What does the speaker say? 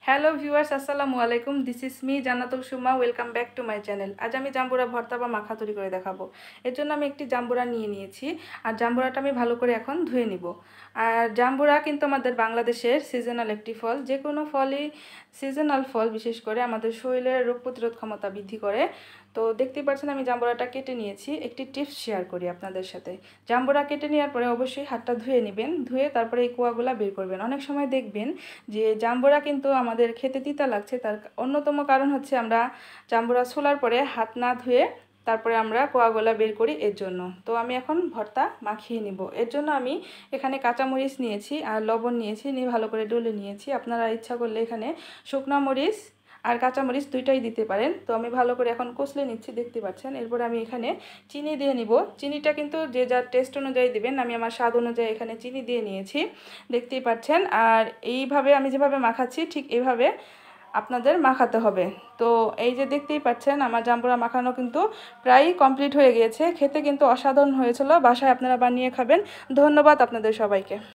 Hello viewers, আসসালামু আলাইকুম। This is me Jannatul Suma. Welcome back to my channel. আজ আমি জাম্বুরা ভর্তা বা মাখা তৈরি করে দেখাবো। এর জন্য আমি একটি জাম্বুরা নিয়ে নিয়েছি, আর জাম্বুরাটা আমি ভালো করে এখন ধুয়ে নিব। আর জাম্বুরা কিন্তু আমাদের বাংলাদেশের সিজনাল একটি ফল। যে কোনো ফলই সিজনাল ফল বিশেষ করে আমাদের শরীরের রোগ প্রতিরোধ ক্ষমতা বৃদ্ধি করে। তো দেখতেই পাচ্ছেন আমি জাম্বুরাটা কেটে নিয়েছি। একটি টিপস শেয়ার করি আপনাদের সাথে। জাম্বুরা কেটে নেওয়ার পরে অবশ্যই হাতটা ধুয়ে নেবেন, ধুয়ে তারপরে এই কোয়াগুলা বের করবেন। অনেক সময় দেখবেন যে জাম্বুরা কিন্তু আমাদের খেতে তিতা লাগছে, তার অন্যতম কারণ হচ্ছে আমরা জাম্বুরা ছোলার পরে হাত না ধুয়ে তারপরে আমরা কোয়াগুলা বের করি, এর জন্য। তো আমি এখন ভর্তা মাখিয়ে নিব। এর জন্য আমি এখানে কাঁচামরিচ নিয়েছি আর লবণ নিয়েছি, নিয়ে ভালো করে ডলে নিয়েছি। আপনারা ইচ্ছা করলে এখানে শুকনো মরিচ আর কাঁচামরিচ দুইটাই দিতে পারেন। তো আমি ভালো করে এখন কষলে নিচ্ছি, দেখতে পাচ্ছেন। এরপর আমি এখানে চিনি দিয়ে নিব। চিনিটা কিন্তু যে যার টেস্ট অনুযায়ী দিবেন, আমি আমার স্বাদ অনুযায়ী এখানে চিনি দিয়ে নিয়েছি, দেখতেই পাচ্ছেন। আর এইভাবে আমি যেভাবে মাখাচ্ছি ঠিক এইভাবে আপনাদের মাখাতে হবে। তো এই যে দেখতেই পাচ্ছেন আমার জাম্বুরা মাখানো কিন্তু প্রায় কমপ্লিট হয়ে গিয়েছে। খেতে কিন্তু অসাধারণ হয়েছিল। বাসায় আপনারা বানিয়ে খাবেন। ধন্যবাদ আপনাদের সবাইকে।